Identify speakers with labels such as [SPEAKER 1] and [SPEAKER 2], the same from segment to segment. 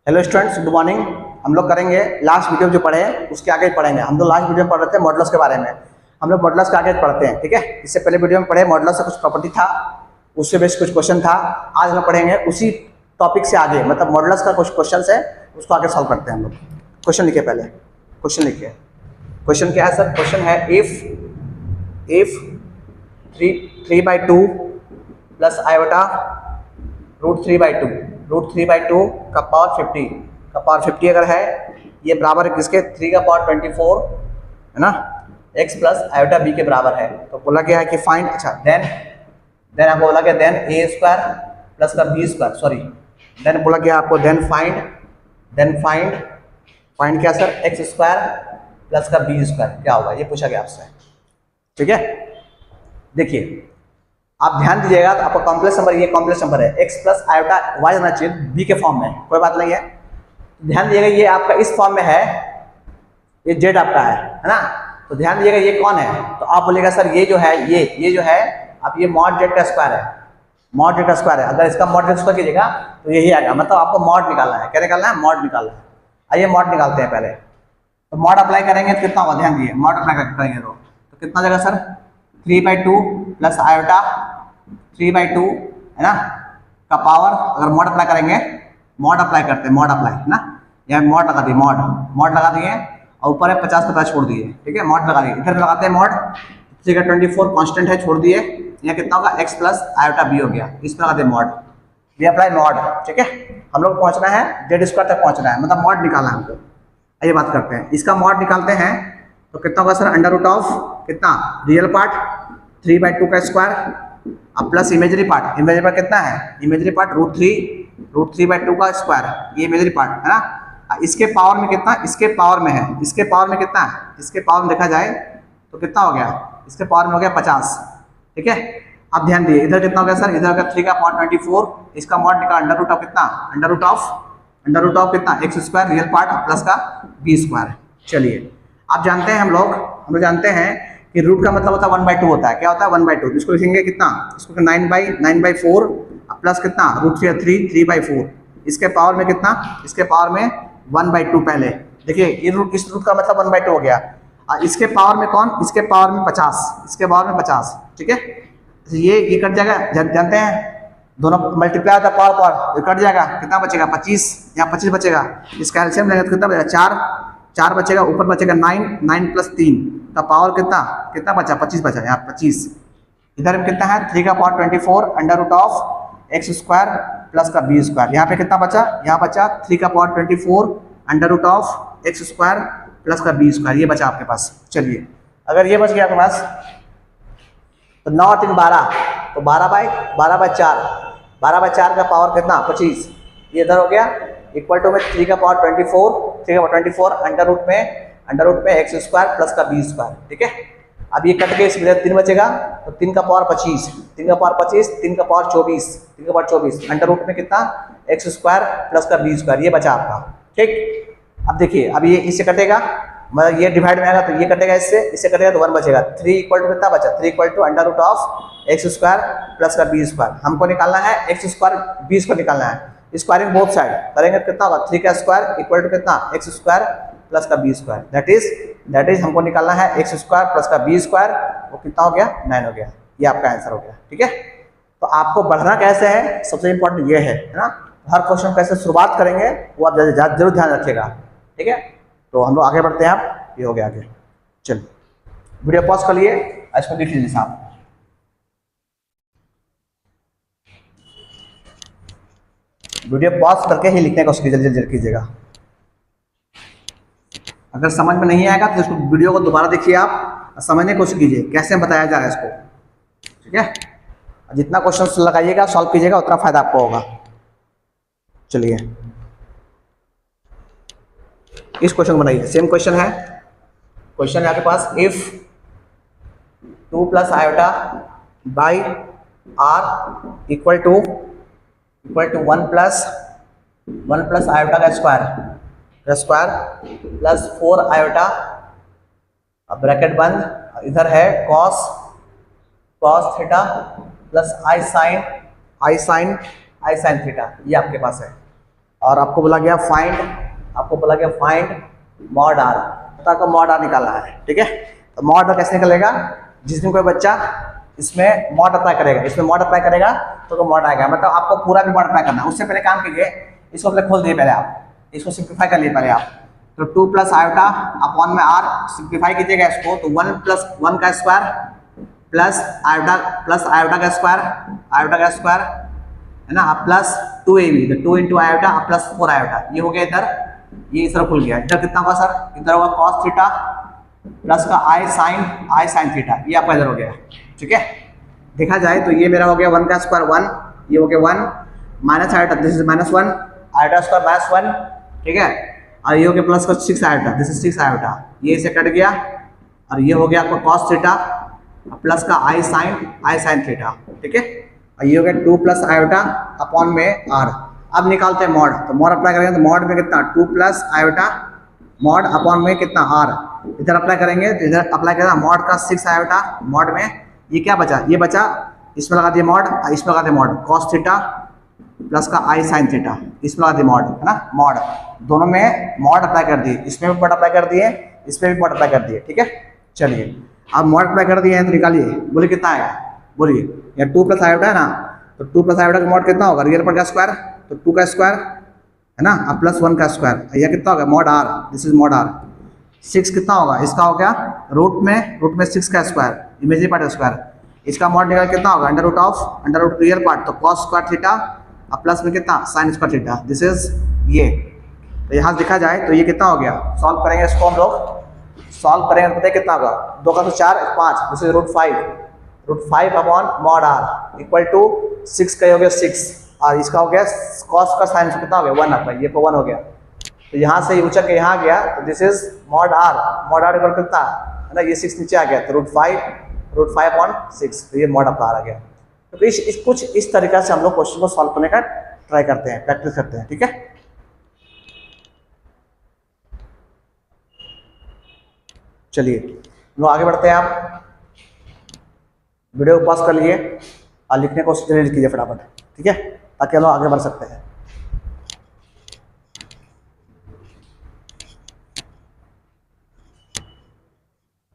[SPEAKER 1] Hello students, good morning. हम लोग करेंगे लास्ट वीडियो जो पढ़े हैं उसके आगे पढ़ेंगे। हम लोग लास्ट वीडियो में पढ़ रहे थे मॉडुलस के बारे में। हम लोग मॉडुलस के आगे पढ़ते हैं, ठीक है। इससे पहले वीडियो में पढ़े मॉडुलस से कुछ प्रॉपर्टी था, उससे बेस कुछ क्वेश्चन था। आज हम पढ़ेंगे उसी टॉपिक से आगे, मतलब मॉडुलस का कुछ क्वेश्चन है उसको आगे सॉल्व करते हैं हम लोग। क्वेश्चन लिखिए, पहले क्वेश्चन लिखिए। क्वेश्चन क्या है सर? क्वेश्चन है इफ 3/2 प्लस आयोटा √3/2 का पावर 50 अगर है, ये बराबर है किसके? 3 का पावर 24 है ना, x प्लस आयोटा b के बराबर है। तो बोला गया है कि फाइंड, अच्छा देन आपको बोला गया देन a स्क्वायर प्लस का b स्क्वायर, सॉरी देन बोला गया आपको देन फाइंड क्या सर? x स्क्वायर प्लस का b स्क्वायर क्या होगा, ये पूछा गया आपसे, ठीक है। देखिए आप ध्यान दीजिएगा, तो आपका कॉम्प्लेक्स नंबर, ये कॉम्प्लेक्स नंबर है, x प्लस आयोटा y होना चाहिए b के फॉर्म में, कोई बात नहीं है। ध्यान दीजिएगा ये आपका इस फॉर्म में है, ये z आपका है ना। तो ध्यान दीजिएगा ये कौन है, तो आप बोलेगा सर ये जो है, ये जो है आप ये मॉड z का स्क्वायर है, मॉड z का स्क्वायर है। अगर इसका मॉड z स्क्वायर कीजिएगा तो यही आएगा, मतलब आपको मॉड निकालना है। क्या निकालना है? मॉड निकालना है। आइए मॉड निकालते हैं पहले। तो मॉड अप्लाई करेंगे तो कितना होगा? ध्यान दीजिए, मॉड अप्लाई करेंगे तो कितना जाएगा सर? 3/2 प्लस आयोटा 3/2 है ना का पावर, अगर मॉड अप्लाई करेंगे, मॉड अप्लाई करते हैं, मॉड अप्लाई है ना, यहाँ मॉड लगा दिए, मॉड लगा दिए और ऊपर है 50 का 50 छोड़ दिए, ठीक है। मॉड लगा दिए, इधर लगाते हैं मॉड, 3 का 24 कांस्टेंट है, छोड़ दिए, यहाँ कितना होगा? x प्लस आयोटा b हो गया, इस पर लगाते हैं मॉड, वी अप्लाई मॉड, ठीक है। हम लोग पहुंचना है z स्क्वायर तक पहुंचना है, मतलब मॉड निकालना है हमको। आइए बात करते हैं, इसका मॉड निकालते हैं तो कितना होगा सर? अंडर रूट ऑफ कितना? रियल पार्ट 3/2 का स्क्वायर अब प्लस इमेजरी पार्ट कितना है? इमेजरी पार्ट √3/2 का स्क्वायर, ये इमेजरी पार्ट है ना। इसके पावर में कितना? इसके पावर में है, इसके पावर में कितना है? इसके पावर में देखा जाए तो कितना हो गया? इसके पावर में हो गया 50, ठीक है। अब ध्यान दिए इधर कितना हो गया सर? इधर हो गया 3 का पावर 24, इसका मॉड निकाल अंडर रूट ऑफ कितना? अंडर रूट ऑफ कितना? x square real part plus का b स्क्वायर। चलिए आप जानते हैं, हम लोग जानते हैं कि रूट का मतलब होता है 1/2 होता है। क्या होता है? 1/2। इसको लिखेंगे कितना? इसको 9/4 प्लस कितना? √3/4। इसके पावर में कितना? इसके पावर में 1/2। पहले देखिए इस रूट का मतलब 1/2 हो गया। इसके पावर में कौन? इसके पावर में 50, इसके पावर में 50, ठीक है। ये कट जाएगा, जानते हैं दोनों मल्टीप्लाई होता है पावर, ये कट जाएगा, कितना बचेगा? 25, यहाँ 25 बचेगा। इसका एलसीएम लेंगे तो कितना बचेगा? 4 बचेगा, ऊपर बचेगा 9 प्लस 3 का पावर कितना बचा? 25 बचा, यहाँ 25। इधर में कितना है? 3 का power 24 under root of x square plus का b स्क्वायर। यहाँ पे कितना बचा? यहाँ बचा 3 का power 24 under root of x square plus का b स्क्वायर, ये बचा आपके पास। चलिए अगर ये बच गया आपके पास तो 9 और 3 12, तो 12/4 का पावर कितना? 25, ये इधर हो गया इक्वल टू में 3 का पावर 24 अंडर रूट में x स्क्वायर प्लस का b स्क्वायर, ठीक है। अब ये कट के इसमें 3 बचेगा, तो 3 का पावर 25, 3 का पावर 24 अंडर रूट में कितना? x स्क्वायर प्लस का b स्क्वायर, ये बचा आपका, ठीक। अब देखिए अब ये इससे कटेगा, मतलब ये डिवाइड में आएगा तो ये कटेगा, इससे कटेगा तो 1 बचेगा। 3 इक्वल टू कितना बचा? 3 equal to under root of x square plus का b स्क्वायर। हमको निकालना है x स्क्वायर b स्क्वायर निकालना है, स्क्वायरिंग बोथ साइड करेंगे तो कितना होगा? 3 का स्क्वायर इक्वल टू कितना? x स्क्वायर प्लस का b स्क्वायर। दैट इज हमको निकालना है x स्क्वायर प्लस का b स्क्वायर, वो कितना हो गया? 9 हो गया। ये आपका आंसर हो गया, ठीक है। तो आपको बढ़ना कैसे है, सबसे इंपॉर्टेंट ये है ना। हर क्वेश्चन कैसे शुरुआत करेंगे वो आप जरूर ध्यान रखिएगा, ठीक है। तो हम लोग आगे बढ़ते हैं। आप ये हो गया आगे, चलिए वीडियो पॉज कर लिए, इसको लिख लीजिए साहब। वीडियो पॉज करके ही लिखने का उसकी जल्दी कीजिएगा। अगर समझ में नहीं आएगा तो इसको वीडियो को दोबारा देखिए, आप समझने की कोशिश कीजिए कैसे बताया जा रहा है इसको, ठीक है। जितना क्वेश्चन लगाइएगा, सॉल्व कीजिएगा, उतना फायदा आपको होगा। चलिए इस क्वेश्चन को बनाइए, सेम क्वेश्चन है। क्वेश्चन है आपके पास if 2 plus iota by r equal to 1 plus iota का स्क्वायर प्लस 4 आयोटा, ब्रैकेट बंद, इधर है cos theta plus i sine theta, ये आपके पास है। और आपको बोला गया फाइंड मॉड आर, तो आपको मॉड आर निकालना है, ठीक है। तो मॉड आर कैसे निकलेगा, जिस दिन कोई बच्चा इसमें मॉड अप्लाई करेगा तो मॉड आएगा, मतलब आपको पूरा भी मॉड अप्लाई करना है। उससे पहले काम कीजिए, इसको पहले खोल दिए, पहले आप इसको सिंप्लीफाई कर लिए पहले आप, तो 2 प्लस आयोटा अपॉन में आर, सिंप्लीफाई कीजिएगा इसको, तो 1 प्लस 1 का स्क्वायर प्लस आयोटा का स्क्वायर है ना, प्लस 2ab, तो 2 इंटू आयोटा प्लस 4 आयोटा, ये हो गया इधर, ये इस तरह खुल गया। इधर कितना होगा सर, इधर होगा कॉस थीटा प्लस का आई साइन थीटा, ये आपका इधर हो गया, ठीक है। देखा जाए तो ये मेरा हो गया 1 का स्क्वायर 1, ये हो गया 1 minus iota, this is -1 iota square -1, ठीक है। और ये हो गया प्लस का 6 आयोटा, दिस इज 6 आयोटा, ये इसे कट गया, और ये हो गया आपका कॉस थीटा प्लस का आई साइन थीटा, ठीक है। और ये हो गया 2 प्लस आयोटा अपॉन में आर। अब निकालते हैं मॉड, तो मॉड अप्लाई करेंगे तो मॉड में कितना 2 प्लस आयोटा मॉड अपॉन में कितना आर, इधर अप्लाई करेंगे तो इधर अप्लाई करेगा मॉड का 6 आयोटा मॉड में, ये क्या बचा, ये बचा, इसमें लगा दिए मॉड, इसमें लगा दिए मॉड कॉस थीटा प्लस का आई साइन थीटा, इसमें लगा दिए मॉड, है ना, मॉड, दोनों में मॉड अप्लाई कर दिए, इसमें भी मॉड अप्लाई कर दिए, इसमें भी मॉड अप्लाई कर दिए, ठीक है। चलिए अब मॉड अप्लाई कर दिए हैं तो निकालिए, बोलिए कितना आएगा, बोलिए, यहाँ 2 प्लस आयोटा है ना, तो 2 प्लस आयोटा का मॉड कितना होगा, रियल पार्ट का स्क्वायर, तो 2 का स्क्वायर है ना, अब प्लस 1 का स्क्वायर, यह कितना होगा mod R, this is mod R. 6 कितना होगा, इसका हो गया रूट में 6 का स्क्वायर, इमेजिनरी पार्ट का स्क्वायर, इसका मॉड निकाल कितना होगा अंडर रूट रियल पार्ट, तो कॉस स्क्वायर थीटा अब प्लस में कितना sine square theta, this is ये। तो यहाँ देखा जाए तो ये कितना हो गया, सॉल्व करेंगे इसको हम लोग, सॉल्व करेंगे तो पता है कितना होगा, 2 का 4 5, this is root 5 upon mod R equal to 6 का हो गया 6, और इसका हो गया कॉस का साइन कितना हो गया 1 आपका, ये 1 हो गया, तो यहाँ से उचक के यहाँ गया, तो this is mod R equal कितना है ना, ये 6 नीचे आ गया, तो रूट 5 अपॉन 6, तो ये मॉड आपका आ गया। तो कुछ इस तरीका से हम लोग क्वेश्चन को सॉल्व करने का ट्राई करते हैं, प्रैक्टिस करते हैं, ठीक है। चलिए लोग आगे बढ़ते हैं, आप वीडियो को पॉज कर लिए और लिखने को लिख कीजिए फटाफट, ठीक है, ताकि हम लोग आगे बढ़ सकते हैं।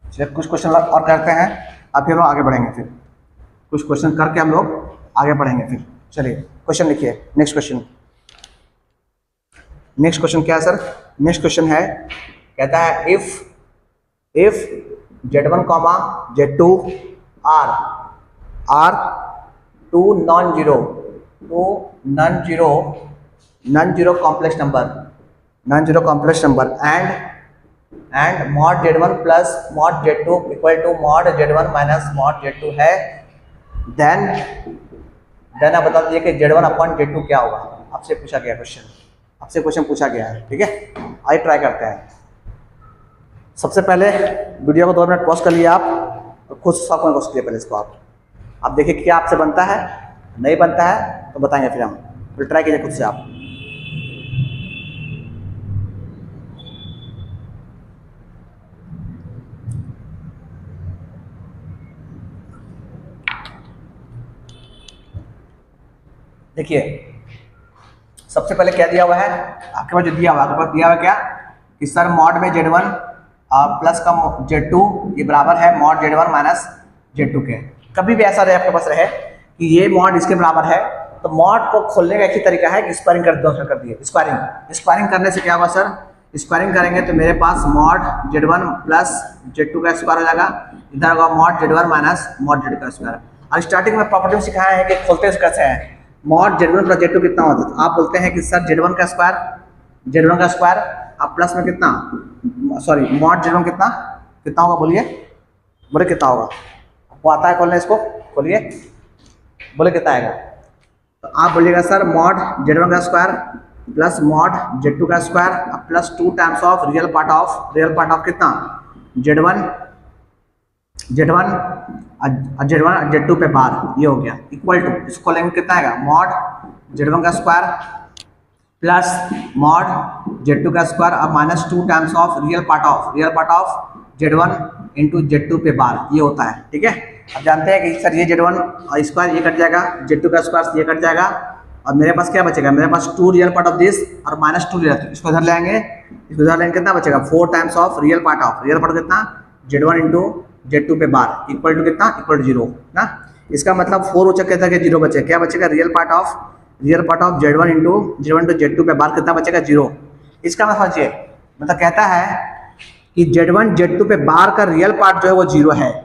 [SPEAKER 1] चलिए कुछ क्वेश्चन और करते हैं, अब फिर हम लोग आगे बढ़ेंगे, फिर कुछ क्वेश्चन करके हम लोग आगे बढ़ेंगे फिर। चलिए क्वेश्चन लिखिए, नेक्स्ट क्वेश्चन क्या है सर, नेक्स्ट क्वेश्चन है, कहता है if Z1, Z2 are two non-zero complex number and mod Z1 plus mod Z2 equal to mod Z1 minus mod Z2 है, then आप बता दीजिए कि Z1 अपॉन Z2 क्या होगा। आपसे पूछा गया क्वेश्चन पूछा गया है, ठीक है। आइए ट्राई करते हैं। सबसे पहले वीडियो को 2 मिनट पॉज कर लिए आप, तो खुद सॉल्व करने को सीखिए पहले इसको आप देखिए क्या आपसे बनता है, नहीं बनता है तो बताएंगे फिर हम, फिर ट्राई कीजिए खुद से आप। देखिए सबसे पहले क्या दिया हुआ है आपके पास, जो दिया हुआ क्या कि सर मॉड में Z1 प्लस का Z2 ये बराबर है मॉड Z1 माइनस Z2 के। कभी भी ऐसा रहे आपके पास रहे कि ये मॉड इसके बराबर है, तो मॉड को खोलने का एक ही तरीका है कि स्क्वायरिंग कर दिए। स्क्वायरिंग करने से क्या होगा सर, स्क्वायरिंग करेंगे तो मेरे पास मॉड Z1 प्लस Z2 का स्क्वायर हो जाएगा, इधर होगा mod Z1 minus mod Z2 का स्क्वायर। और स्टार्टिंग में प्रॉपर्टी में सिखाया है कि खोलते कैसे हैं, मॉड Z1 प्लस Z2 कितना होता है, तो आप बोलते हैं कि सर Z1 का स्क्वायर अब प्लस में कितना, सॉरी मॉड Z1 कितना होगा, बोलिए कितना होगा, आपको आता है खोलने, इसको खोलिए, बोले कितना आएगा। तो आप बोलिएगा सर मॉड Z1 का स्क्वायर प्लस मॉड Z2 का square plus 2 times of real part of कितना Z1 Z2 पे बार, ये हो गया इक्वल टू, इसको लेंगे कितना आएगा मॉड Z1 का स्क्वायर प्लस मॉड Z2 का स्क्वायर अब minus 2 times of real part of Z1 into Z2 पे बार, ये होता है, ठीक है। अब जानते हैं कि सर ये Z1 स्क्वायर ये कट जाएगा, Z2 का स्क्वायर ये कट जाएगा, और मेरे पास क्या बचेगा, मेरे पास 2 रियल पार्ट ऑफ दिस और -2 रियल, इसको इधर ले आएंगे, इसको इधर लेंगे, कितना बचेगा 4 टाइम्स ऑफ रियल पार्ट कितना Z1 इंटू Z2 पे बार इक्वल टू कितना, इक्वल टू 0 ना। इसका मतलब 4 हो चुका था कि 0 बचे, क्या बचेगा real part of Z1 into Z2 पे बार कितना बचेगा 0। इसका मतलब समझिए, मतलब कहता है कि Z1 Z2 पे बार का रियल पार्ट जो है वो 0 है।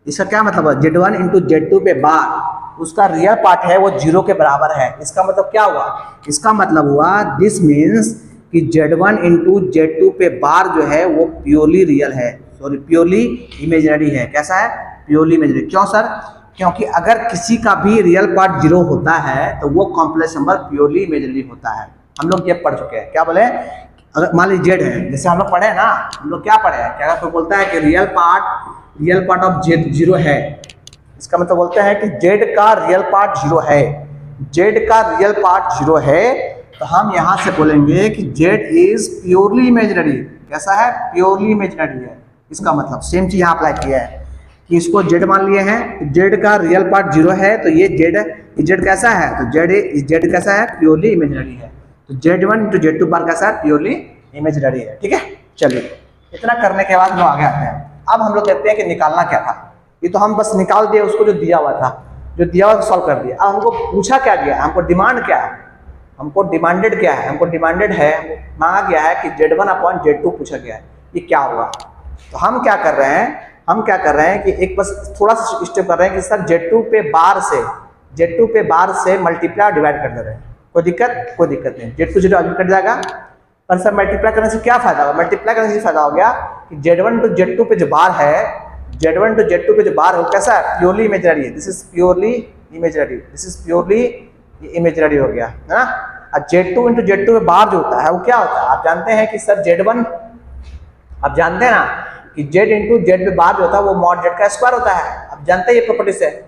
[SPEAKER 1] इसका क्या मतलब है, Z1 इंटू Z2 पे बार उसका रियल पार्ट है वो 0 के बराबर है। इसका मतलब क्या हुआ, इसका मतलब हुआ दिस मीन्स कि Z1 इंटू Z2 पे बार जो है वो प्योरली रियल है, सॉरी प्योरली इमेजिनरी है। कैसा है, प्योरली इमेजिनरी। क्यों सर, क्योंकि अगर किसी का भी रियल पार्ट 0 होता है तो वो कॉम्प्लेक्स नंबर प्योरली इमेजिनरी होता है। हम लोग ये पढ़ चुके हैं, क्या बोले, अगर मान लीजिए Z है, जैसे हम लोग पढ़े ना, हम लोग क्या पढ़े हैं, क्या कोई बोलता है कि रियल पार्ट ऑफ Z 0 है, इसका मतलब बोलते हैं कि Z का रियल पार्ट 0 है, Z का रियल पार्ट 0 है, तो हम यहाँ से बोलेंगे कि Z इज प्योरली इमेजिनरी। कैसा है, प्योरली इमेजिनरी है। इसका मतलब सेम चीज यहाँ अप्लाई किया है कि इसको Z मान लिए हैं, Z का रियल पार्ट 0 है, तो ये Z कैसा है, तो Z कैसा है, प्योरली इमेजिनरी है। तो Z1 इंटू Z2 बार कैसा है, प्योरली इमेजिनरी है। ठीक है, चलिए इतना करने के बाद हम आगे आते हैं। अब हम लोग कहते हैं कि निकालना क्या था, ये तो हम बस निकाल दिए उसको, जो दिया हुआ था, सॉल्व कर दिया। अब हमको पूछा क्या गया, हमको डिमांड क्या है, हमको डिमांडेड क्या है, हमको डिमांडेड है, मांगा गया है कि Z1 अपॉन Z2 पूछा गया है, ये क्या होगा। तो हम क्या कर रहे हैं, कि एक बस थोड़ा सा स्टेप कर रहे हैं कि सर Z2 पे बार से मल्टीप्लाई डिवाइड कर दे रहे हैं। कोई दिक्कत नहीं, Z2 0 कट जाएगा, पर सर मल्टीप्लाई करने से क्या फायदा होगा, मल्टीप्लाई करने से फायदा हो गया कि Z1 टू Z2 पे जो बार है, Z1 टू Z2 पे जो बार है वो कैसा है, प्योरली इमेजिनरी है। दिस इज प्योरली इमेजिनरी हो गया, है ना। और Z2 इंटू Z2 पे बार जो होता है वो क्या होता है, आप जानते हैं कि सर Z1, आप जानते हैं ना कि Z इंटू Z पे बार जो होता है वो मॉड Z का स्क्वायर होता है। आप जानते हैं ये प्रॉपर्टी से,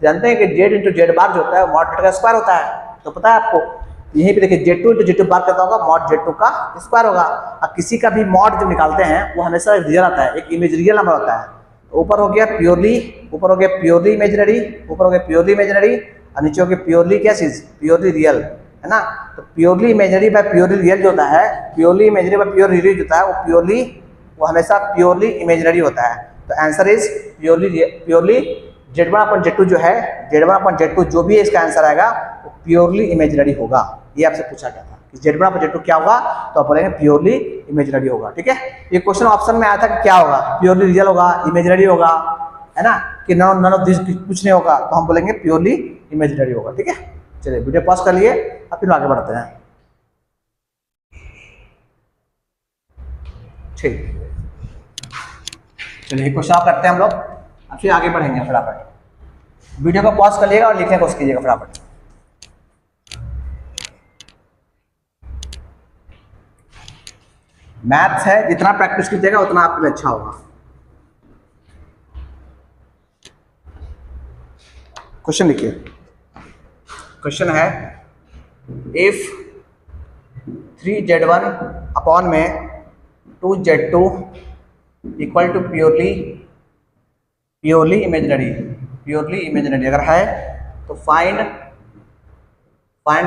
[SPEAKER 1] जानते हैं कि Z इंटू Z बार जो होता है मॉड Z का स्क्वायर होता है। तो पता है आपको, यहीं पे देखिए Z2 इंटू Z2 बार करता होगा मॉड Z2 का स्क्वायर होगा। अब किसी का भी मॉड जो निकालते हैं वो हमेशा रियल आता है, एक इमेज रियल नंबर होता है। तो ऊपर हो गया प्योरली इमेजिनरी, और नीचे हो गया प्योरली क्या चीज, प्योरली रियल, है ना। तो purely imaginary by purely real जो होता है, purely imaginary by purely real जो होता है, वो हमेशा प्योरली इमेजिनरी होता है। तो answer is purely Z1 upon Z2 जो है, Z1 अपॉन Z2 जो भी इसका आंसर आएगा वो प्योरली इमेजिनरी होगा। ये आपसे पूछा गया था कि Z1 अपॉन Z2 क्या होगा, तो आप बोलेंगे प्योरली इमेजिनरी होगा। ठीक है, ये क्वेश्चन ऑप्शन में आया था कि क्या होगा, प्योरली रियल होगा, इमेजिनरी होगा, है ना, कि नन ऑफ दिस कुछ नहीं होगा, तो हम बोलेंगे प्योरली इमेजिनरी होगा। ठीक है, चलिए वीडियो पॉज कर लिए, अब फिर आगे बढ़ते हैं। ठीक, चलिए क्वेश्चन आप करते हैं हम लोग, अब फिर आगे बढ़ेंगे फटाफट। वीडियो को पॉज कर लिएगा और लिखने की कोशिश कीजिएगा फटाफट। मैथ्स है, जितना प्रैक्टिस कीजिएगा उतना आपके लिए अच्छा होगा। क्वेश्चन लिखिए, क्वेश्चन है इफ 3Z1 अपॉन में 2Z2 equal to purely imaginary अगर है तो find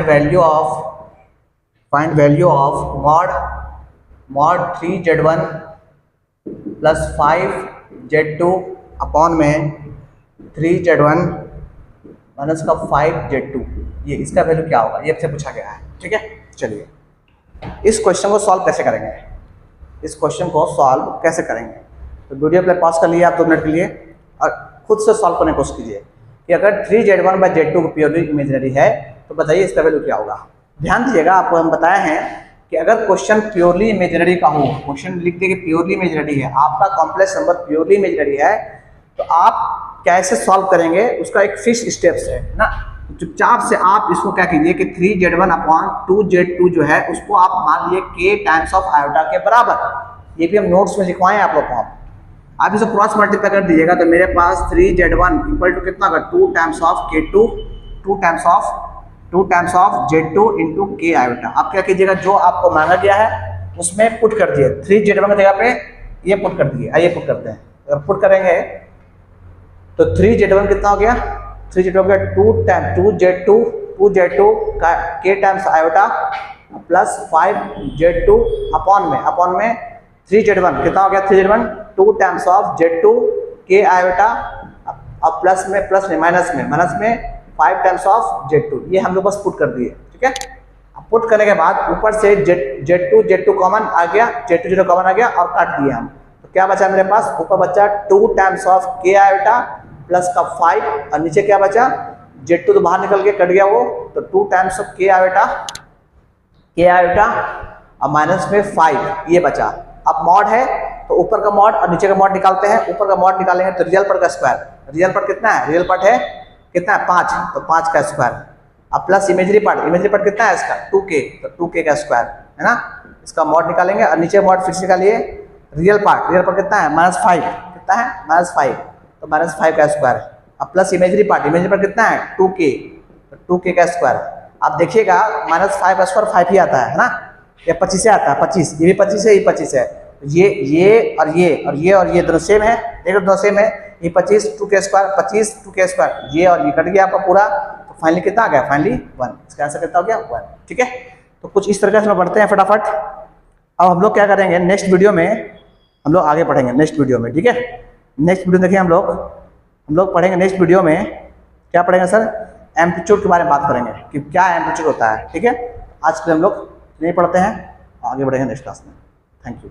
[SPEAKER 1] value of mod 3Z1 plus 5Z2 upon में 3Z1 माइनस का 5Z2, ये इसका वैल्यू क्या होगा, ये आपसे पूछा गया है। ठीक है, चलिए इस क्वेश्चन को सॉल्व कैसे करेंगे, तो वीडियो प्ले पॉज कर लिए आप 2 मिनट के लिए और खुद से सॉल्व करने की कोशिश कीजिए कि अगर 3Z1 बाई Z2 को प्योरली इमेजिनरी है तो बताइए इसका वैल्यू क्या होगा। ध्यान दीजिएगा, आपको हम बताए हैं कि अगर क्वेश्चन प्योरली इमेजिनरी का हो, क्वेश्चन लिख दे कि प्योरली इमेजिनरी है, आपका कॉम्प्लेक्स नंबर प्योरली इमेजिनरी है, तो आप कैसे सॉल्व करेंगे उसका एक फिक्स स्टेप्स है ना। चुपचाप से आप इसको क्या कीजिए कि 3Z1 अपॉन 2Z2 जो है उसको आप मान लिए k टाइम्स ऑफ आयोटा के बराबर। ये भी हम नोट्स में लिखवाएं आप लोग को। आप इसे क्रॉस मल्टीप्लाई कर दीजिएगा तो मेरे पास 3Z1 इक्वल टू कितना होगा, 2 times of K2 2 times of Z2 into k iota. आप क्या कीजिएगा, जो आपको मांगा गया है उसमें पुट कर दिए, 3Z1 की जगह पे ये पुट कर दिए। आइए पुट करते हैं, अगर पुट करेंगे तो 3Z1 कितना हो गया, 3Z1 हो गया 2 टाइम 2Z2 2z2 का k times iota plus 5z2 upon में 3z1 कितना हो गया 3z1 2 times of z2 k iota अब प्लस में माइनस में 5 टाइम्स ऑफ z2 ये हम लोग बस पुट कर दिए। ठीक है, अब पुट करने के बाद ऊपर से z2 कॉमन आ गया, z2 कॉमन आ गया और काट दिए हम, तो क्या बचा मेरे पास ऊपर बचा 2 times of k iota plus का 5 और नीचे क्या बचा z2 तो बाहर निकल के कट गया वो, तो 2 टाइम्स ऑफ k आयोटा और माइनस में 5 ये बचा। अब मॉड है तो ऊपर का मॉड और नीचे का मॉड निकालते हैं। ऊपर का मॉड निकालेंगे तो रियल पार्ट का स्क्वायर, रियल पार्ट कितना है, रियल पार्ट है कितना है 5, तो 5 का स्क्वायर। अब प्लस इमेजरी पार्ट कितना है इसका 2k, तो 2k का स्क्वायर है ना, इसका मॉड निकालेंगे और नीचे मॉड फिर से निकालिए। रियल पार्ट कितना है -5, कितना है -5, तो -5 का स्क्वायर। अब प्लस इमेजरी पार्ट कितना है 2k, तो 2k का स्क्वायर। अब देखिएगा -5 का स्क्वायर 5 ही आता है ना, ये 25 से आता है 25, ये भी 25 है ये 25 है, ये दोनों सेम है, देखो दोनों सेम है, ये 25 2k स्क्वायर 25 2k स्क्वायर, ये और ये कट गया आपका पूरा, तो फाइनली कितना आ गया फाइनली 1, इसका आंसर कितना हो गया 1। ठीक है, तो कुछ इस तरीके से हम बढ़ते हैं फटाफट। अब हम लोग क्या करेंगे नेक्स्ट वीडियो में हम लोग आगे पढ़ेंगे नेक्स्ट वीडियो में। ठीक है, नेक्स्ट वीडियो देखिए हम लोग पढ़ेंगे नेक्स्ट वीडियो में क्या पढ़ेंगे सर, एम्पलीट्यूड के बारे में बात करेंगे कि क्या एम्पलीट्यूड होता है। ठीक है, आज के लिए हम लोग नहीं पढ़ते हैं, आगे बढ़ेंगे नेक्स्ट क्लास में। Thank you.